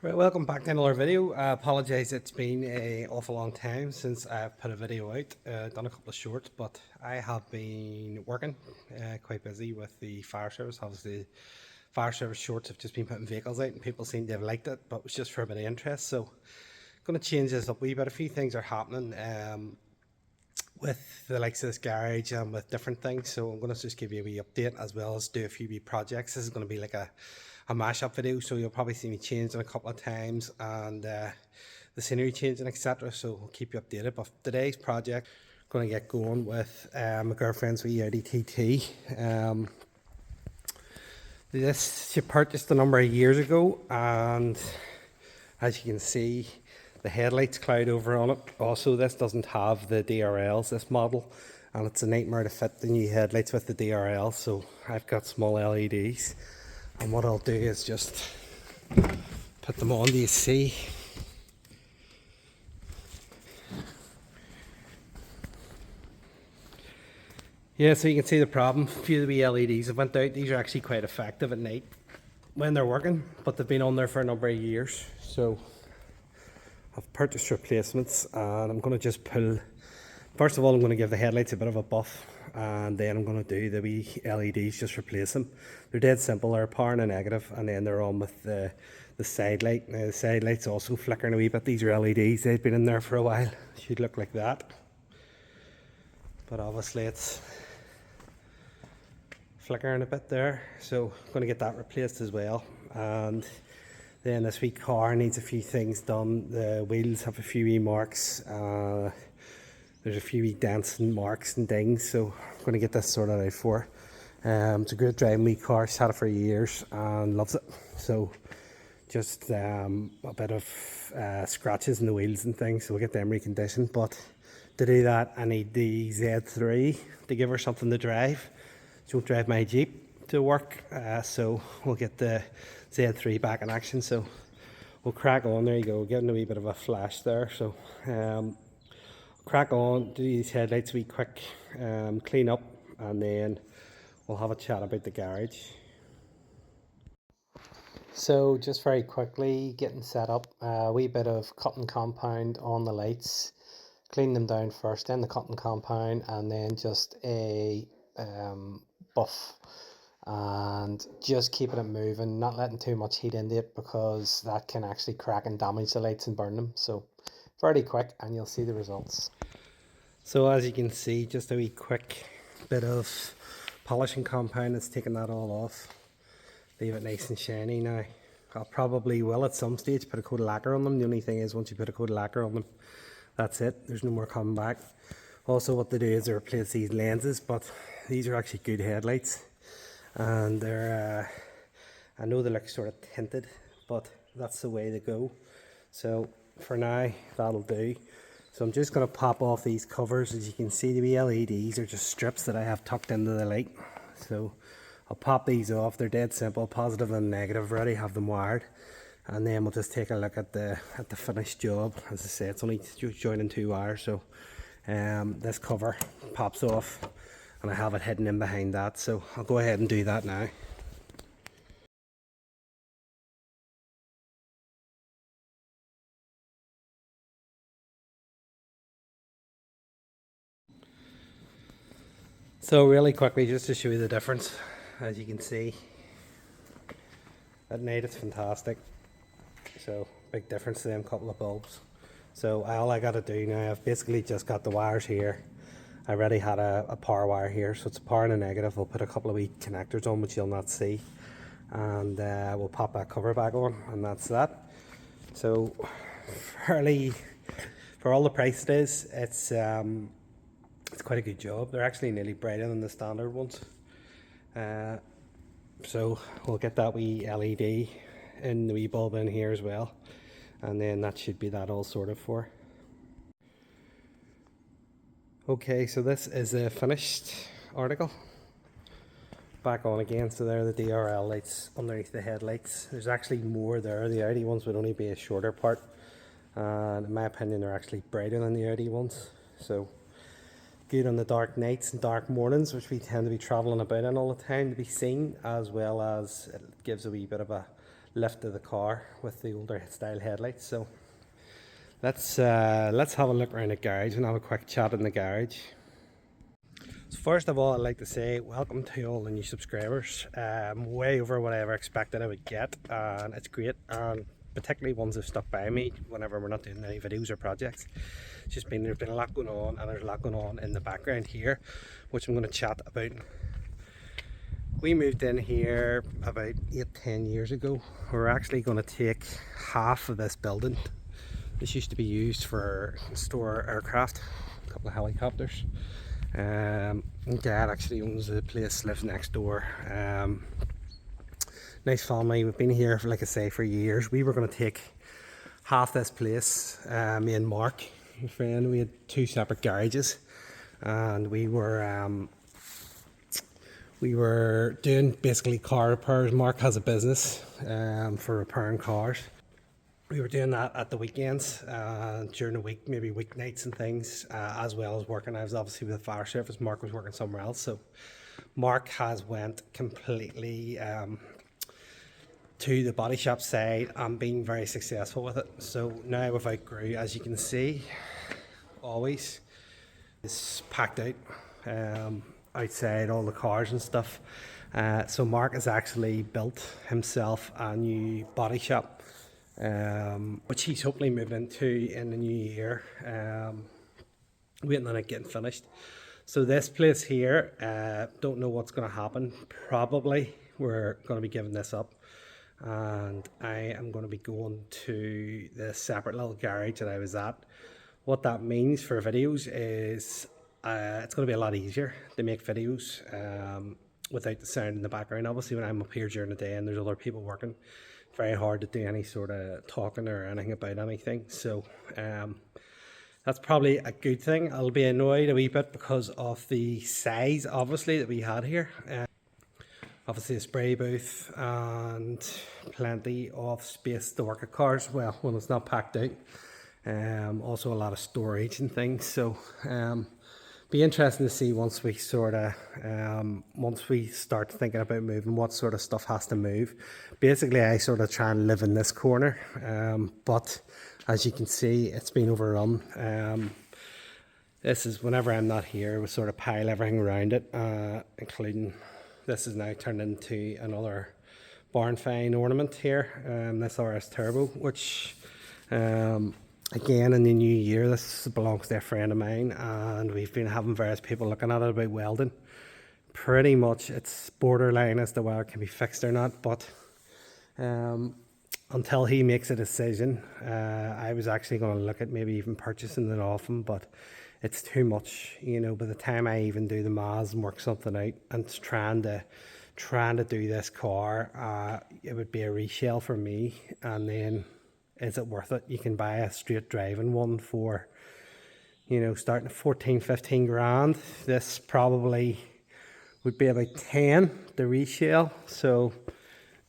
Right, welcome back to another video. I apologise, it's been an awful long time since I've put a video out. Done a couple of shorts, but I have been working quite busy with the fire service. Obviously, fire service shorts have just been putting vehicles out and people seem to have liked it, but it was just for a bit of interest. So, going to change this up a wee bit. A few things are happening with the likes of this garage and with different things. So, I'm going to just give you a wee update as well as do a few wee projects. This is going to be like a mashup video, so you'll probably see me changing a couple of times and the scenery changing, etc. So I'll keep you updated. But today's project, I'm going to get going with my girlfriend's wee AUDI TT. This she purchased a number of years ago, and as you can see, the headlights cloud over on it. Also, this doesn't have the drls, this model, and it's a nightmare to fit the new headlights with the drls, so I've got small LEDs. And what I'll do is just put them on, do you see? Yeah, so you can see the problem. A few of the wee LEDs have went out. These are actually quite effective at night when they're working, but they've been on there for a number of years. So I've purchased replacements, and I'm going to just pull. First of all, I'm going to give the headlights a bit of a buff, and then I'm going to do the wee LEDs, just replace them. They're dead simple. They're a power and a negative, and then they're on with the side light. Now the side light's also flickering a wee bit. These are LEDs. They've been in there for a while. Should look like that, but obviously it's flickering a bit there. So I'm going to get that replaced as well. And then this wee car needs a few things done. The wheels have a few wee marks. There's a few wee dents and marks and dings, so I'm going to get this sorted out for her. It's a great driving wee car. She's had it for years and loves it. So just a bit of scratches in the wheels and things, so we'll get them reconditioned. But to do that, I need the Z3 to give her something to drive. She won't drive my Jeep to work, so we'll get the Z3 back in action. So we'll crack on. There you go, getting a wee bit of a flash there. So crack on, do these headlights wee quick, clean up, and then we'll have a chat about the garage. So just very quickly, getting set up, a wee bit of cotton compound on the lights, clean them down first, then the cotton compound, and then just a buff, and just keeping it moving, not letting too much heat into it, because that can actually crack and damage the lights and burn them. So fairly quick, and you'll see the results. So as you can see, just a wee quick bit of polishing compound. It's taking that all off, leave it nice and shiny. Now I'll probably will at some stage put a coat of lacquer on them. The only thing is, once you put a coat of lacquer on them, that's it, there's no more coming back. Also what they do is they replace these lenses, but these are actually good headlights, and they're I know they look sort of tinted, but that's the way they go. So for now, that'll do. So I'm just going to pop off these covers. As you can see, the wee LEDs are just strips that I have tucked into the light. So I'll pop these off. They're dead simple, positive and negative. I already have them wired. And then we'll just take a look at the finished job. As I say, it's only joining 2 wires. So this cover pops off, and I have it hidden in behind that. So I'll go ahead and do that now. So really quickly, just to show you the difference, as you can see, at night it's fantastic. So big difference to them couple of bulbs. So all I got to do now, I've basically just got the wires here. I already had a power wire here, so it's a power and a negative. We'll put a couple of wee connectors on, which you'll not see, and we'll pop that cover back on, and that's that. So fairly, for all the price it is, it's quite a good job. They're actually nearly brighter than the standard ones. So we'll get that wee LED in the wee bulb in here as well, and then that should be that all sorted for. Okay, so this is a finished article. Back on again, so there are the DRL lights underneath the headlights. There's actually more there. The Audi ones would only be a shorter part, and in my opinion they're actually brighter than the Audi ones. So good on the dark nights and dark mornings, which we tend to be travelling about in all the time, to be seen, as well as it gives a wee bit of a lift of the car with the older style headlights. So let's have a look around the garage and have a quick chat in the garage. So first of all, I'd like to say welcome to all the new subscribers. Way over what I ever expected I would get, and it's great. And particularly ones who've stuck by me whenever we're not doing any videos or projects. It's just there's been a lot going on, and there's a lot going on in the background here, which I'm going to chat about. We moved in here about 8-10 years ago. We're actually going to take half of this building. This used to be used for store aircraft, a couple of helicopters. Dad actually owns the place, lives next door. Nice family. We've been here for, like I say, for years. We were going to take half this place. Me and Mark, my friend, we had 2 separate garages, and we were doing basically car repairs. Mark has a business for repairing cars. We were doing that at the weekends, during the week, maybe weeknights and things, as well as working. I was obviously with the fire service. Mark was working somewhere else. So Mark has went completely to the body shop side and been very successful with it. So now we've outgrew, as you can see, always it's packed out outside, all the cars and stuff. So Mark has actually built himself a new body shop, which he's hopefully moving into in the new year, waiting on it getting finished. So this place here, don't know what's going to happen. Probably we're going to be giving this up, and I am going to be going to the separate little garage that I was at. What that means for videos is it's going to be a lot easier to make videos without the sound in the background. Obviously when I'm up here during the day and there's other people working, very hard to do any sort of talking or anything about anything. So that's probably a good thing. I'll be annoyed a wee bit because of the size, obviously, that we had here. Obviously a spray booth and plenty of space to work at cars, well, when it's not packed out. Also a lot of storage and things. So be interesting to see once we sort of once we start thinking about moving, what sort of stuff has to move. Basically I sort of try and live in this corner, but as you can see, it's been overrun. This is whenever I'm not here, we sort of pile everything around it, including this is now turned into another barn find ornament here. This RS Turbo, which again in the new year, this belongs to a friend of mine, and we've been having various people looking at it about welding. Pretty much it's borderline as to whether it can be fixed or not, but until he makes a decision, I was actually going to look at maybe even purchasing it off him, but it's too much, you know. By the time I even do the maths and work something out and trying to do this car, it would be a resale for me. And then is it worth it? You can buy a straight driving one for, you know, starting at 14-15 grand. This probably would be about 10 the resale. So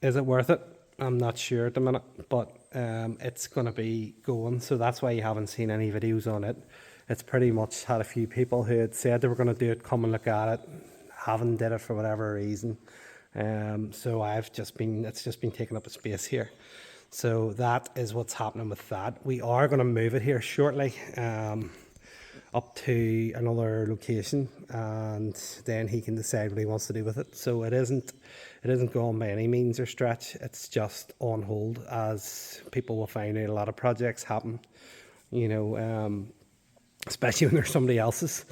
is it worth it? I'm not sure at the minute, but it's going to be going. So that's why you haven't seen any videos on it. It's pretty much had a few people who had said they were going to do it, come and look at it, haven't did it for whatever reason. So it's just been taking up a space here. So that is what's happening with that. We are going to move it here shortly, up to another location, and then he can decide what he wants to do with it. So it isn't gone by any means or stretch. It's just on hold, as people will find out a lot of projects happen, you know, especially when they're somebody else's.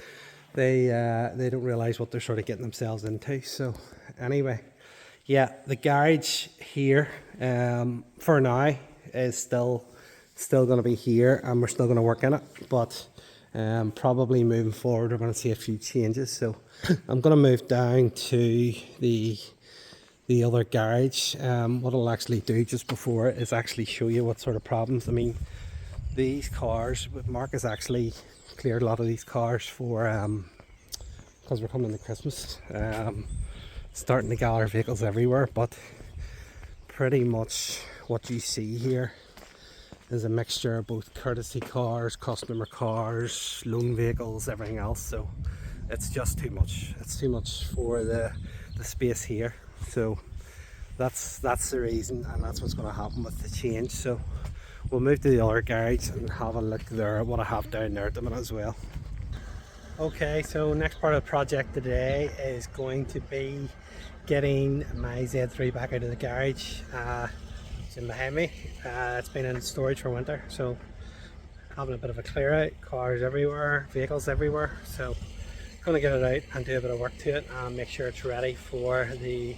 They don't realize what they're sort of getting themselves into. So anyway, yeah, the garage here for now is still going to be here, and we're still going to work in it, but probably moving forward we're going to see a few changes. So I'm going to move down to the other garage. What I'll actually do just before is actually show you what sort of problems. I mean, these cars, Mark has actually cleared a lot of these cars for because we're coming to Christmas, starting to gather vehicles everywhere, but pretty much what you see here is a mixture of both courtesy cars, customer cars, loan vehicles, everything else. So it's just too much. It's too much for the space here. So That's the reason, and that's what's going to happen with the change. So we'll move to the other garage and have a look there at what I have down there at the minute as well. Okay, so next part of the project today is going to be getting my Z3 back out of the garage. It's in behind me. It's been in storage for winter, so having a bit of a clear out, cars everywhere, vehicles everywhere. So going to get it out and do a bit of work to it and make sure it's ready for the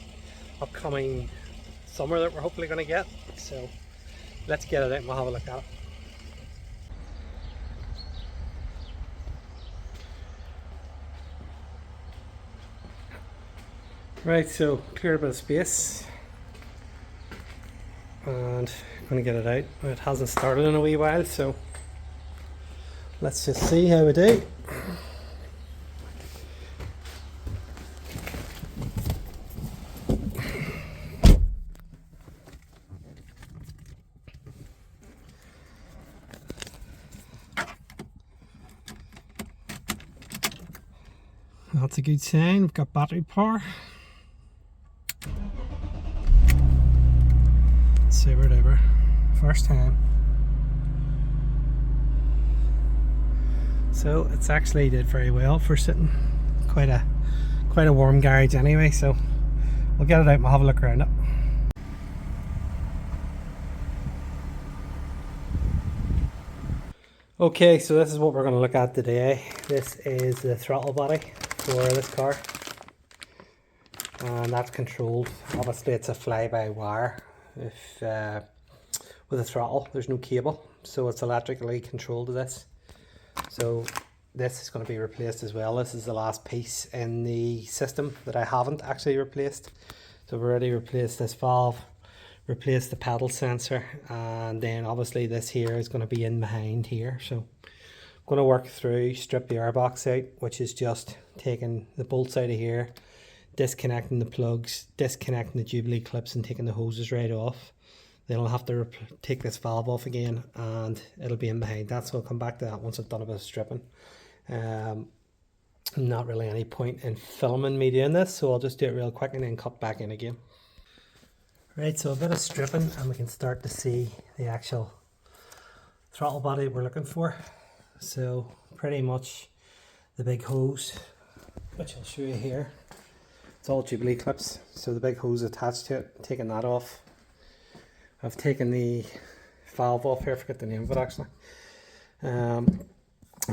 upcoming summer that we're hopefully going to get. So let's get it out and we'll have a look at it. Right, so clear a bit of space and I'm going to get it out. It hasn't started in a wee while, so let's just see how we do. That's a good sign. We've got battery power. Super duper. First time. So it's actually did very well for sitting quite a warm garage anyway, so we'll get it out and we'll have a look around it. Okay, so this is what we're going to look at today. This is the throttle body for this car, and that's controlled. Obviously it's a fly-by-wire. If with a throttle, there's no cable, so it's electrically controlled to this. So this is going to be replaced as well. This is the last piece in the system that I haven't actually replaced. So I've already replaced this valve, replaced the pedal sensor, and then obviously this here is going to be in behind here. So I'm going to work through, strip the airbox out, which is just taking the bolts out of here, disconnecting the plugs, disconnecting the Jubilee clips and taking the hoses right off. Then I'll have to take this valve off again and it'll be in behind that, so I'll come back to that once I've done a bit of stripping. Not really any point in filming me doing this, so I'll just do it real quick and then cut back in again. Right, so a bit of stripping and we can start to see the actual throttle body we're looking for. So pretty much the big hose, which I'll show you here, it's all Jubilee clips, so the big hose attached to it, taking that off. I've taken the valve off here, I forget the name of it actually.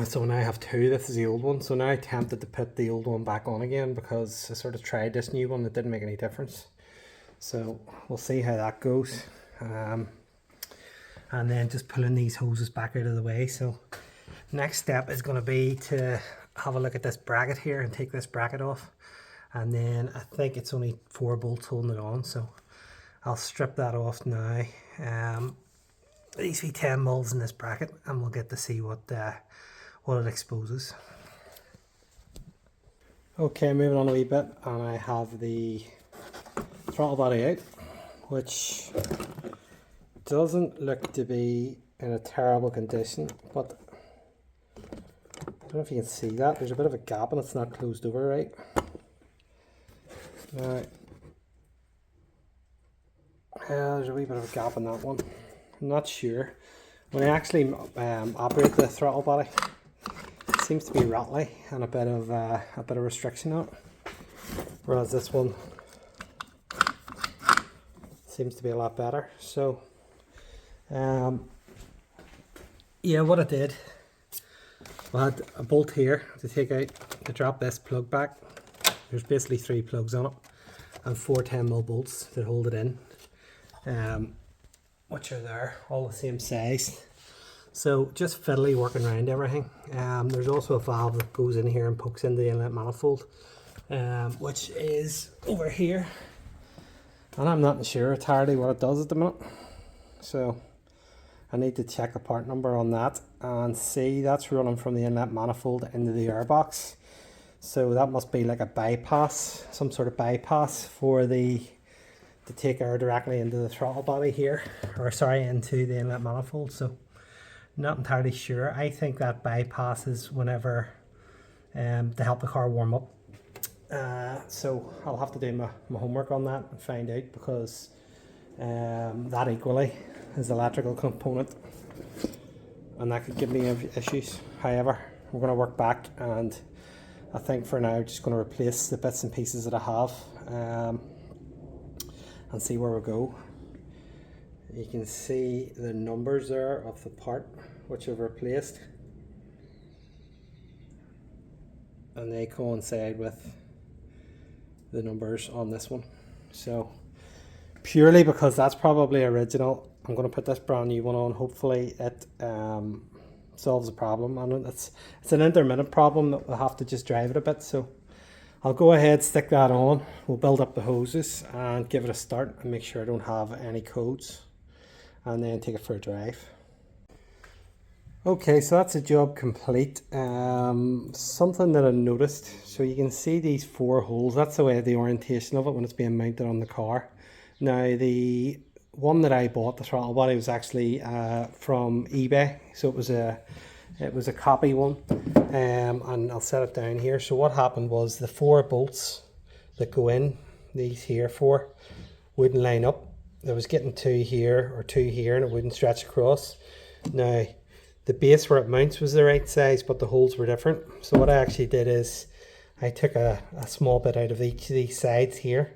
So now I have two. This is the old one, so now I'm tempted to put the old one back on again because I sort of tried this new one, it didn't make any difference. So we'll see how that goes. And then just pulling these hoses back out of the way. So next step is going to be to have a look at this bracket here and take this bracket off. And then I think it's only 4 bolts holding it on, so I'll strip that off now. These be 10 mils in this bracket, and we'll get to see what it exposes. Okay, moving on a wee bit, and I have the throttle body out, which doesn't look to be in a terrible condition, but I don't know if you can see that. There's a bit of a gap and it's not closed over right. Now, there's a wee bit of a gap in that one. I'm not sure. When I actually operate the throttle body, it seems to be rattly and a bit of restriction on it. Whereas this one seems to be a lot better. So, yeah, what I did, I had a bolt here to take out to drop this plug back. There's basically 3 plugs on it and 4 10mm bolts that hold it in, which are there, all the same size. So just fiddly working around everything. There's also a valve that goes in here and pokes into the inlet manifold, which is over here. And I'm not sure entirely what it does at the minute. So I need to check the part number on that and see that's running from the inlet manifold into the airbox. So that must be like a bypass, some sort of bypass for to take air directly into the throttle body here, or sorry, into the inlet manifold. So not entirely sure. I think that bypasses whenever to help the car warm up. So I'll have to do my homework on that and find out, because that equally is the electrical component, and that could give me issues. However, we're going to work back, and I think for now I'm just going to replace the bits and pieces that I have, and see where we go. You can see the numbers there of the part which I've replaced, and they coincide with the numbers on this one. So purely because that's probably original, I'm going to put this brand new one on. Hopefully it solves the problem, and it's an intermittent problem that we'll have to just drive it a bit. So I'll go ahead, stick that on, we'll build up the hoses and give it a start and make sure I don't have any codes, and then take it for a drive. Okay, so that's a job complete. Something that I noticed, so you can see these 4 holes, that's the way the orientation of it when it's being mounted on the car. Now the one that I bought, the throttle body, was actually from eBay, so it was a copy one, and I'll set it down here. So what happened was the 4 bolts that go in, these here 4, wouldn't line up. I was getting 2 here or 2 here, and it wouldn't stretch across. Now the base where it mounts was the right size, but the holes were different. So what I actually did is I took a small bit out of each of these sides here,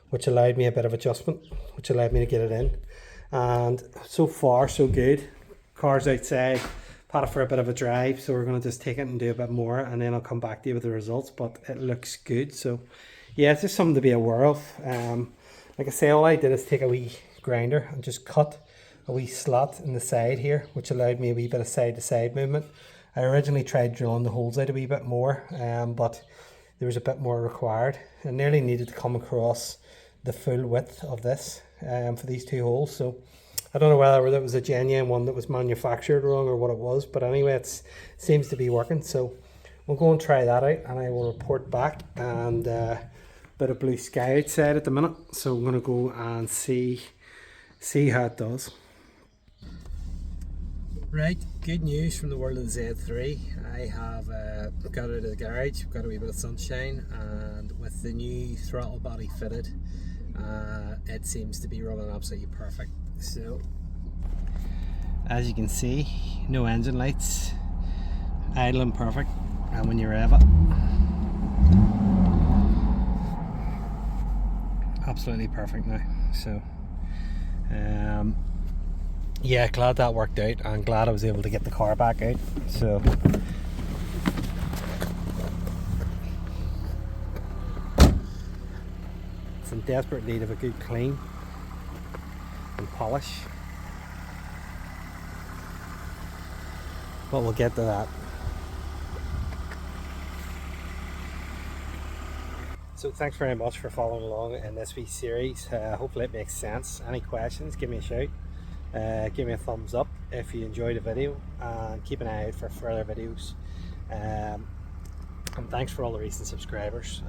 which allowed me a bit of adjustment, which allowed me to get it in. And so far so good. Car's outside, had it for a bit of a drive, so we're going to just take it and do a bit more, and then I'll come back to you with the results, but it looks good. So yeah, it's just something to be aware of. Like I say, all I did is take a wee grinder and just cut a wee slot in the side here, which allowed me a wee bit of side to side movement. I originally tried drilling the holes out a wee bit more, but there was a bit more required. I nearly needed to come across the full width of this for these 2 holes. So I don't know whether it was a genuine one that was manufactured wrong or what it was, but anyway, it seems to be working. So we'll go and try that out, and I will report back. And bit of blue sky outside at the minute, so I'm going to go and see how it does. Right, good news from the world of the Z3. I have got it out of the garage, got a wee bit of sunshine, and with the new throttle body fitted, it seems to be running absolutely perfect. So as you can see, no engine lights, idling perfect, and when you rev it, absolutely perfect now. So yeah, glad that worked out, and glad I was able to get the car back out. So it's in desperate need of a good clean and polish, but we'll get to that. So thanks very much for following along in this wee series. Hopefully it makes sense. Any questions, give me a shout. Give me a thumbs up if you enjoyed the video, and keep an eye out for further videos. And thanks for all the recent subscribers.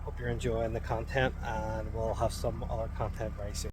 Hope you're enjoying the content, and we'll have some other content very soon.